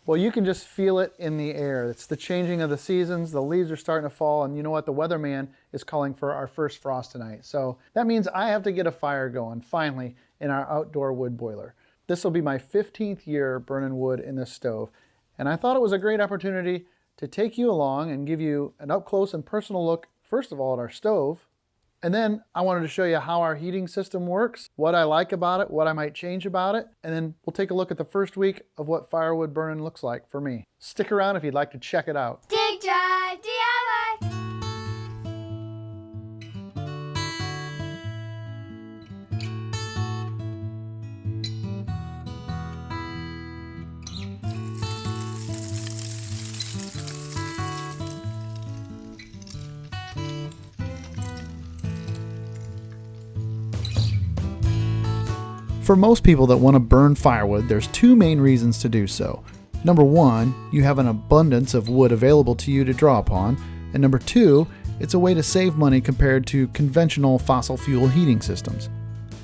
Well, you can just feel it in the air. It's the changing of the seasons. The leaves are starting to fall, and you know what? The weatherman is calling for our first frost tonight. So that means I have to get a fire going, finally, in our outdoor wood boiler. This will be my 15th year burning wood in this stove, and I thought it was a great opportunity to take you along and give you an up-close and personal look, first of all, at our stove. And then I wanted to show you how our heating system works, what I like about it, what I might change about it, and then we'll take a look at the first week of what firewood burning looks like for me. Stick around if you'd like to check it out. Dig Drive DIY! For most people that want to burn firewood, there's two main reasons to do so. Number one, you have an abundance of wood available to you to draw upon, and number two, it's a way to save money compared to conventional fossil fuel heating systems.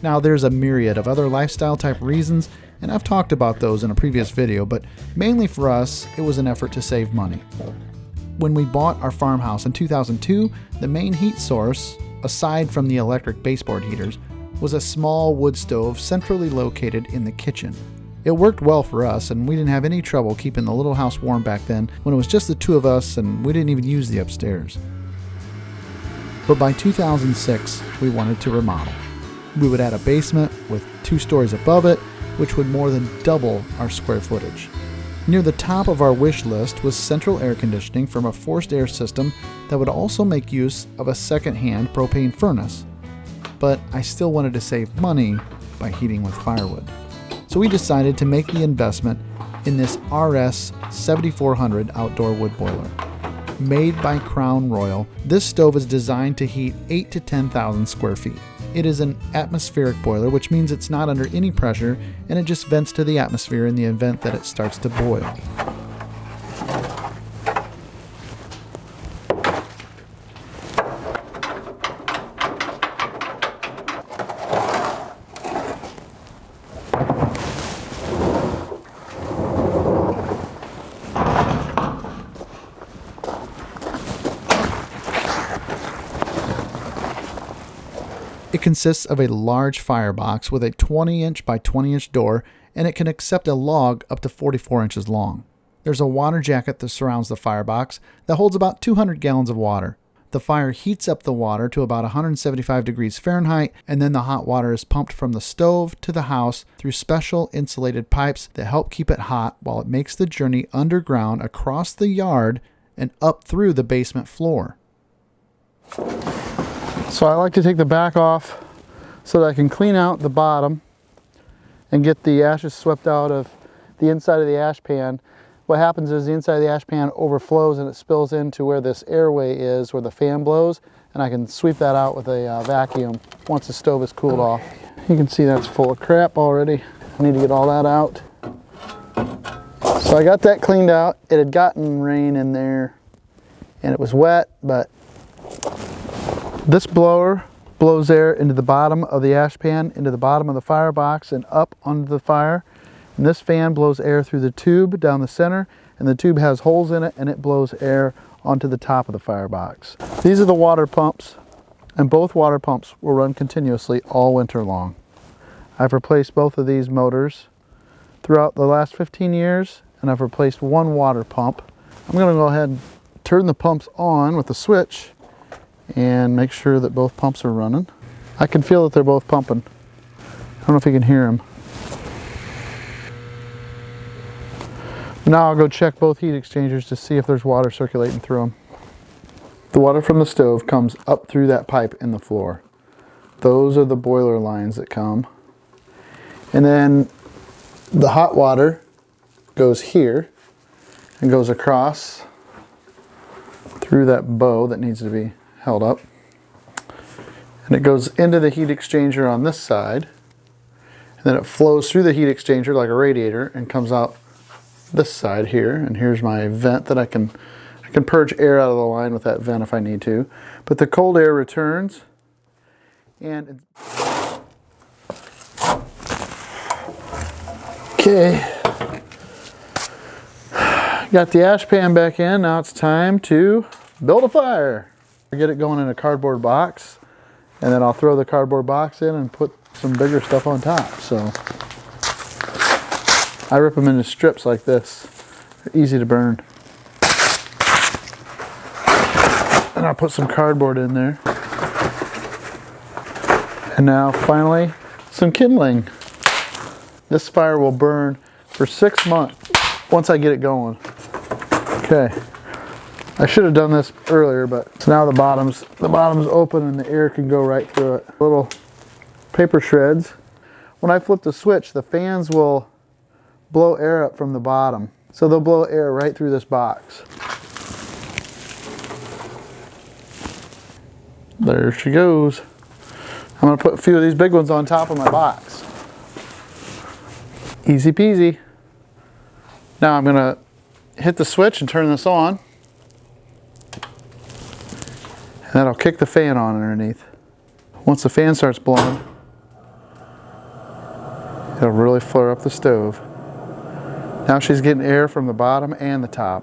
Now, there's a myriad of other lifestyle type reasons, and I've talked about those in a previous video, but mainly for us, it was an effort to save money. When we bought our farmhouse in 2002, the main heat source, aside from the electric baseboard heaters, was a small wood stove centrally located in the kitchen. It worked well for us, and we didn't have any trouble keeping the little house warm back then when it was just the two of us and we didn't even use the upstairs. But by 2006, we wanted to remodel. We would add a basement with 2 stories above it, which would more than double our square footage. Near the top of our wish list was central air conditioning from a forced air system that would also make use of a second-hand propane furnace. But I still wanted to save money by heating with firewood. So we decided to make the investment in this RS 7400 outdoor wood boiler. Made by Crown Royal, this stove is designed to heat 8,000 to 10,000 square feet. It is an atmospheric boiler, which means it's not under any pressure and it just vents to the atmosphere in the event that it starts to boil. It consists of a large firebox with a 20-inch by 20-inch door, and it can accept a log up to 44 inches long. There's a water jacket that surrounds the firebox that holds about 200 gallons of water. The fire heats up the water to about 175 degrees Fahrenheit, and then the hot water is pumped from the stove to the house through special insulated pipes that help keep it hot while it makes the journey underground across the yard and up through the basement floor. So I like to take the back off so that I can clean out the bottom and get the ashes swept out of the inside of the ash pan. What happens is the inside of the ash pan overflows and it spills into where this airway is, where the fan blows, and I can sweep that out with a vacuum once the stove is cooled off. You can see that's full of crap already. I need to get all that out. So I got that cleaned out. It had gotten rain in there and it was wet, but this blower blows air into the bottom of the ash pan, into the bottom of the firebox, and up onto the fire. And this fan blows air through the tube down the center, and the tube has holes in it, and it blows air onto the top of the firebox. These are the water pumps, and both water pumps will run continuously all winter long. I've replaced both of these motors throughout the last 15 years, and I've replaced one water pump. I'm going to go ahead and turn the pumps on with the switch and make sure that both pumps are running. I can feel that they're both pumping. I don't know if you can hear them. Now I'll go check both heat exchangers to see if there's water circulating through them. The water from the stove comes up through that pipe in the floor. Those are the boiler lines that come. And then the hot water goes here and goes across through that bow that needs to be held up, and it goes into the heat exchanger on this side, and then it flows through the heat exchanger like a radiator and comes out this side here. And here's my vent that I can purge air out of the line with that vent if I need to, but the cold air returns. And okay, Got the ash pan back in. Now it's time to build a fire. Get it going in a cardboard box, and then I'll throw the cardboard box in and put some bigger stuff on top. So I rip them into strips like this. They're easy to burn. And I'll put some cardboard in there. And now finally some kindling. This fire will burn for 6 months once I get it going. Okay, I should have done this earlier, but so now the bottom's open and the air can go right through it. Little paper shreds. When I flip the switch, the fans will blow air up from the bottom. So they'll blow air right through this box. There she goes. I'm gonna put a few of these big ones on top of my box. Easy peasy. Now I'm gonna hit the switch and turn this on. And that'll kick the fan on underneath. Once the fan starts blowing, it'll really flare up the stove. Now she's getting air from the bottom and the top.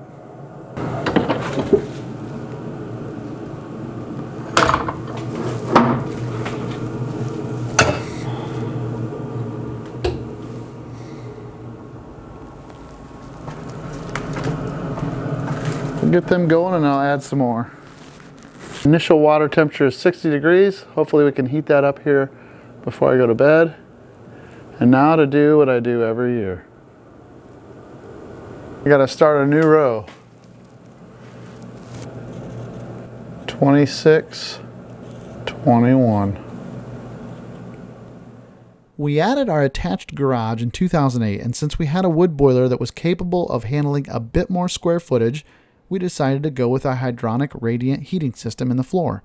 We'll get them going and I'll add some more. Initial water temperature is 60 degrees. Hopefully we can heat that up here before I go to bed. And now to do what I do every year. I gotta start a new row. 26, 21. We added our attached garage in 2008, and since we had a wood boiler that was capable of handling a bit more square footage, we decided to go with a hydronic radiant heating system in the floor.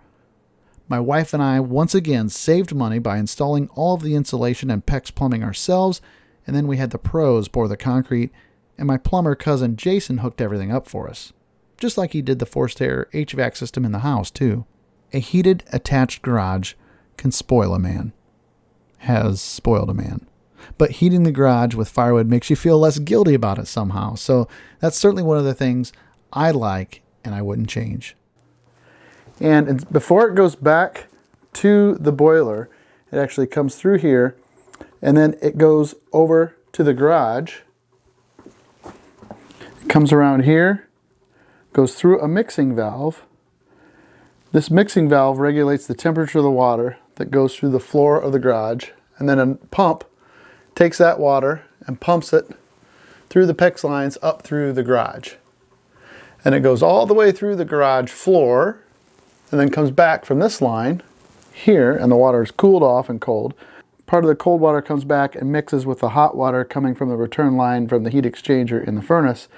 My wife and I once again saved money by installing all of the insulation and PEX plumbing ourselves, and then we had the pros pour the concrete, and my plumber cousin Jason hooked everything up for us. Just like he did the forced air HVAC system in the house, too. A heated, attached garage can spoil a man. Has spoiled a man. But heating the garage with firewood makes you feel less guilty about it somehow. So that's certainly one of the things I like and I wouldn't change. And before it goes back to the boiler, it actually comes through here and then it goes over to the garage. It comes around here, goes through a mixing valve. This mixing valve regulates the temperature of the water that goes through the floor of the garage, and then a pump takes that water and pumps it through the PEX lines up through the garage. And it goes all the way through the garage floor and then comes back from this line here, and the water is cooled off and cold. Part of the cold water comes back and mixes with the hot water coming from the return line from the heat exchanger in the furnace.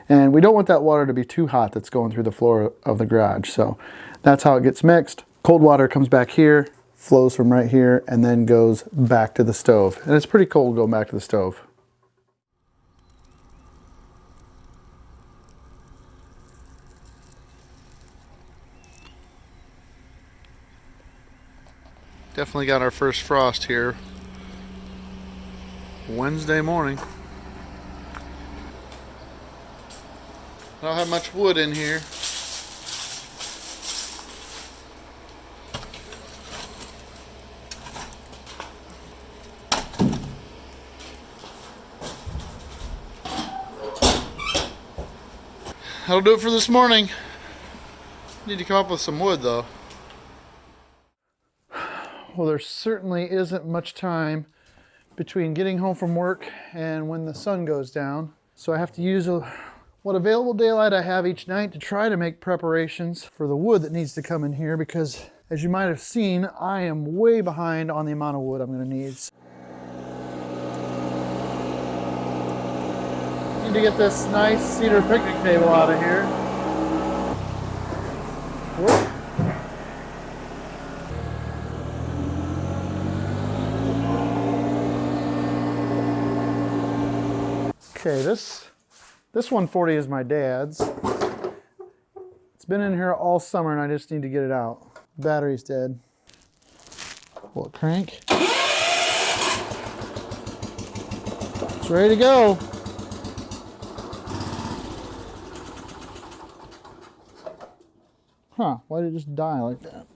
And we don't want that water to be too hot that's going through the floor of the garage. So that's how it gets mixed. Cold water comes back here, flows from right here, and then goes back to the stove. And it's pretty cold going back to the stove. Definitely got our first frost here. Wednesday morning. I don't have much wood in here. That'll do it for this morning. Need to come up with some wood though. Well, there certainly isn't much time between getting home from work and when the sun goes down. So I have to use what available daylight I have each night to try to make preparations for the wood that needs to come in here, because as you might have seen, I am way behind on the amount of wood I'm going to need. Need to get this nice cedar picnic table out of here. Whoop. Okay, this 140 is my dad's. It's been in here all summer and I just need to get it out. Battery's dead. Pull it crank. It's ready to go. Huh, why did it just die like that?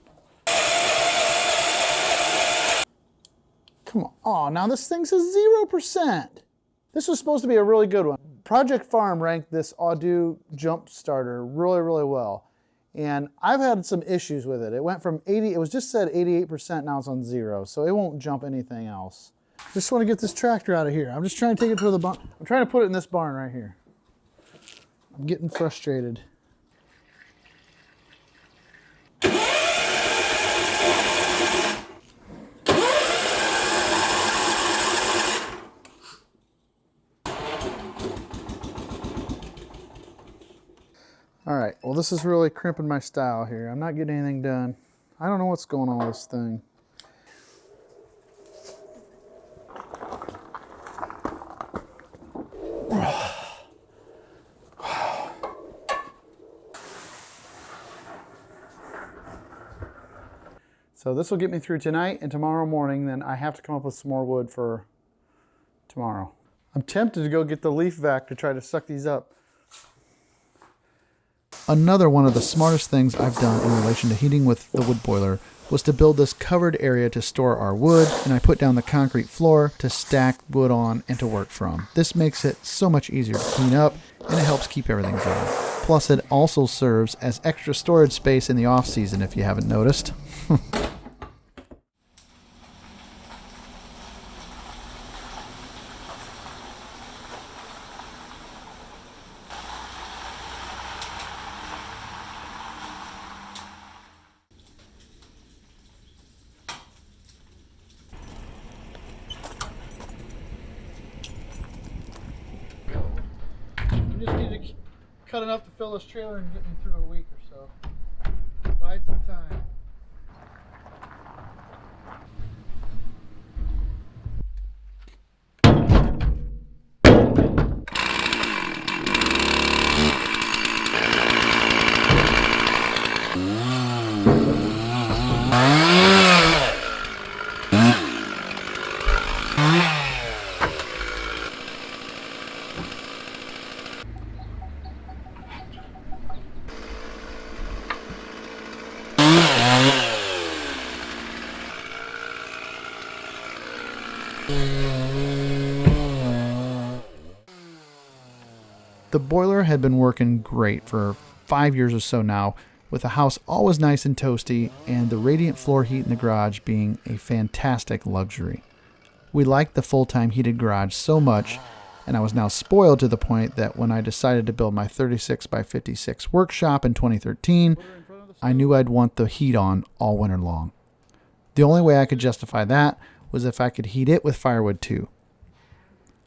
Come on. Oh, now this thing says 0%. This was supposed to be a really good one. Project Farm ranked this Audu jump starter really, really well. And I've had some issues with it. It went from 80, it was just said 88%, now it's on 0, so it won't jump anything else. Just want to get this tractor out of here. I'm just trying to take it to the barn. I'm trying to put it in this barn right here. I'm getting frustrated. All right, well, this is really crimping my style here. I'm not getting anything done. I don't know what's going on with this thing. So this will get me through tonight and tomorrow morning. Then I have to come up with some more wood for tomorrow. I'm tempted to go get the leaf vac to try to suck these up. Another one of the smartest things I've done in relation to heating with the wood boiler was to build this covered area to store our wood, and I put down the concrete floor to stack wood on and to work from. This makes it so much easier to clean up, and it helps keep everything dry. Plus, it also serves as extra storage space in the off season if you haven't noticed. We just need to cut enough to fill this trailer and get me through a week or so. Bide some time. The boiler had been working great for 5 years or so now, with the house always nice and toasty and the radiant floor heat in the garage being a fantastic luxury. We liked the full-time heated garage so much, and I was now spoiled to the point that when I decided to build my 36 by 56 workshop in 2013, I knew I'd want the heat on all winter long. The only way I could justify that was if I could heat it with firewood too.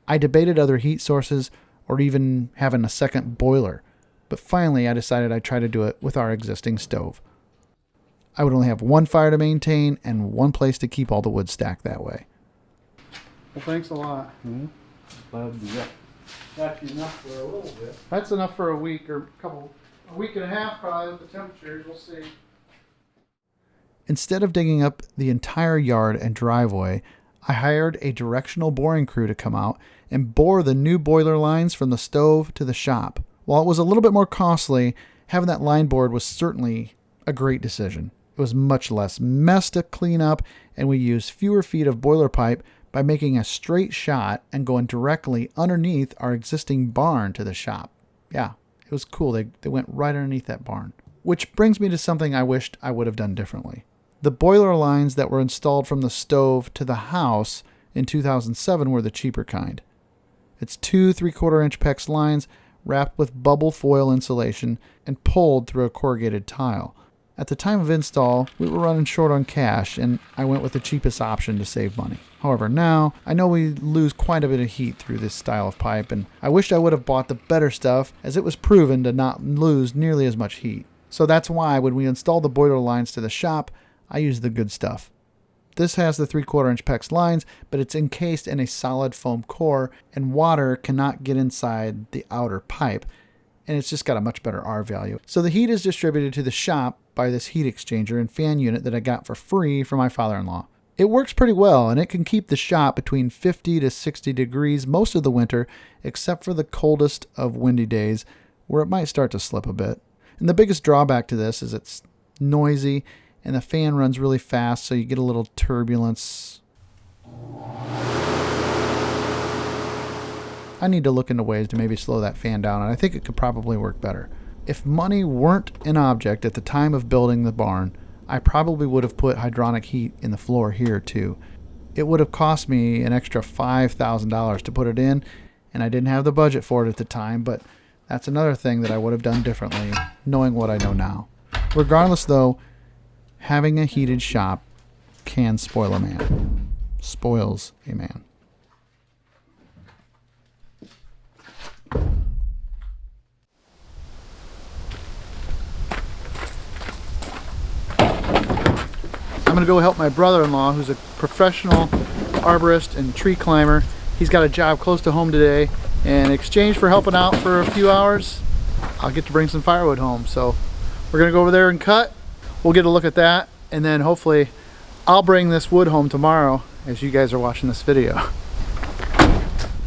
I debated other heat sources or even having a second boiler, but finally I decided I'd try to do it with our existing stove. I would only have one fire to maintain and one place to keep all the wood stacked that way. Well, thanks a lot. Glad to do that. That's enough for a little bit. That's enough for a week or a week and a half probably with the temperatures, we'll see. Instead of digging up the entire yard and driveway, I hired a directional boring crew to come out and bore the new boiler lines from the stove to the shop. While it was a little bit more costly, having that line bored was certainly a great decision. It was much less mess to clean up, and we used fewer feet of boiler pipe by making a straight shot and going directly underneath our existing barn to the shop. Yeah, it was cool. They went right underneath that barn. Which brings me to something I wished I would have done differently. The boiler lines that were installed from the stove to the house in 2007 were the cheaper kind. It's 2 3/4-inch PEX lines wrapped with bubble foil insulation and pulled through a corrugated tile. At the time of install, we were running short on cash, and I went with the cheapest option to save money. However, now, I know we lose quite a bit of heat through this style of pipe, and I wished I would have bought the better stuff, as it was proven to not lose nearly as much heat. So that's why when we installed the boiler lines to the shop, I used the good stuff. This has the 3/4-inch PEX lines, but it's encased in a solid foam core, and water cannot get inside the outer pipe, and it's just got a much better R value. So the heat is distributed to the shop by this heat exchanger and fan unit that I got for free from my father-in-law. It works pretty well, and it can keep the shop between 50 to 60 degrees most of the winter, except for the coldest of windy days, where it might start to slip a bit. And the biggest drawback to this is it's noisy and the fan runs really fast, so you get a little turbulence. I need to look into ways to maybe slow that fan down, and I think it could probably work better. If money weren't an object at the time of building the barn, I probably would have put hydronic heat in the floor here too. It would have cost me an extra $5,000 to put it in, and I didn't have the budget for it at the time, but that's another thing that I would have done differently, knowing what I know now. Regardless though, having a heated shop can spoil a man. Spoils a man. I'm going to go help my brother-in-law, who's a professional arborist and tree climber. He's got a job close to home today, and in exchange for helping out for a few hours, I'll get to bring some firewood home. So we're going to go over there and cut. We'll get a look at that, and then hopefully I'll bring this wood home tomorrow as you guys are watching this video.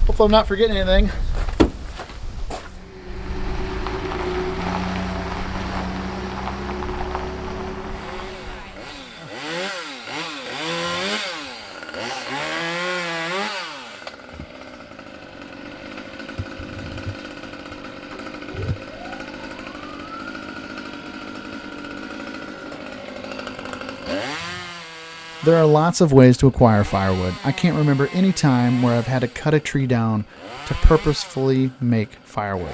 Hopefully I'm not forgetting anything. There are lots of ways to acquire firewood. I can't remember any time where I've had to cut a tree down to purposefully make firewood.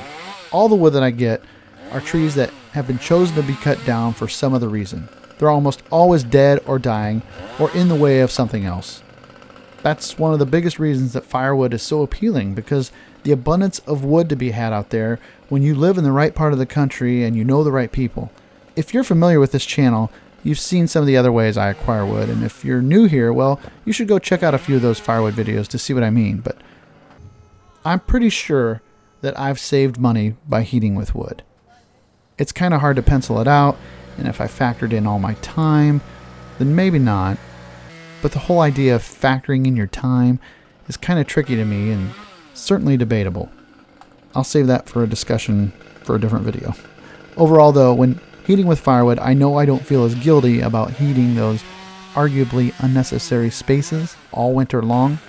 All the wood that I get are trees that have been chosen to be cut down for some other reason. They're almost always dead or dying or in the way of something else. That's one of the biggest reasons that firewood is so appealing, because the abundance of wood to be had out there when you live in the right part of the country and you know the right people. If you're familiar with this channel, you've seen some of the other ways I acquire wood, and if you're new here, well, you should go check out a few of those firewood videos to see what I mean. But I'm pretty sure that I've saved money by heating with wood. It's kind of hard to pencil it out, and if I factored in all my time, then maybe not. But the whole idea of factoring in your time is kind of tricky to me and certainly debatable. I'll save that for a discussion for a different video. Overall though, when heating with firewood, I know I don't feel as guilty about heating those arguably unnecessary spaces all winter long.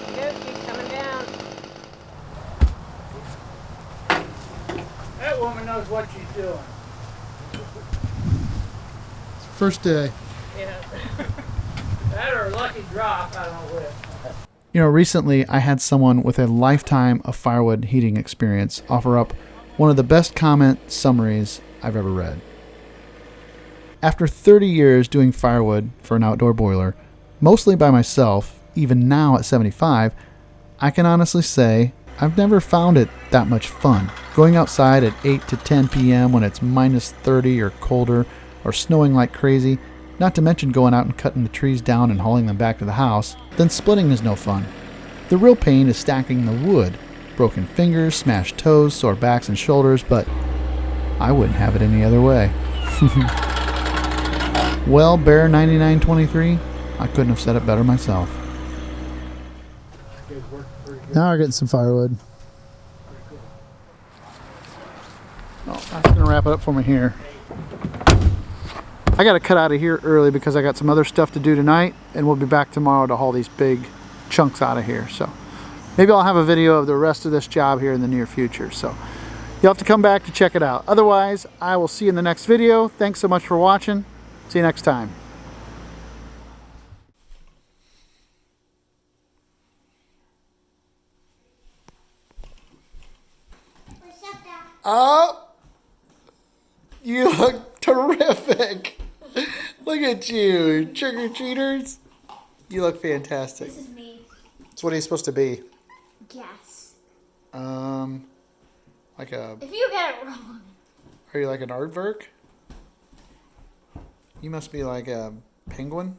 She's coming down. That woman knows what she's doing. It's the first day. Yeah. That or a lucky drop, I don't know which. You know, recently I had someone with a lifetime of firewood heating experience offer up one of the best comment summaries I've ever read. After 30 years doing firewood for an outdoor boiler, mostly by myself, even now at 75, I can honestly say I've never found it that much fun. Going outside at 8 to 10 p.m. when it's minus 30 or colder or snowing like crazy, not to mention going out and cutting the trees down and hauling them back to the house, then splitting is no fun. The real pain is stacking the wood. Broken fingers, smashed toes, sore backs and shoulders, but I wouldn't have it any other way. Well, Bear 9923, I couldn't have said it better myself. Now we're getting some firewood. Oh, that's going to wrap it up for me here. I got to cut out of here early because I got some other stuff to do tonight, and we'll be back tomorrow to haul these big chunks out of here. So maybe I'll have a video of the rest of this job here in the near future. So you'll have to come back to check it out. Otherwise, I will see you in the next video. Thanks so much for watching. See you next time. Oh, you look terrific. Look at you, trick-or-treaters. You look fantastic. This is me. So what are you supposed to be? Guess. Like a, If you get it wrong. are you like an aardvark? You must be like a penguin.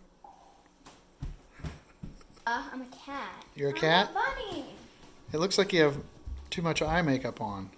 I'm a cat. You're a cat? I'm a bunny. It looks like you have too much eye makeup on.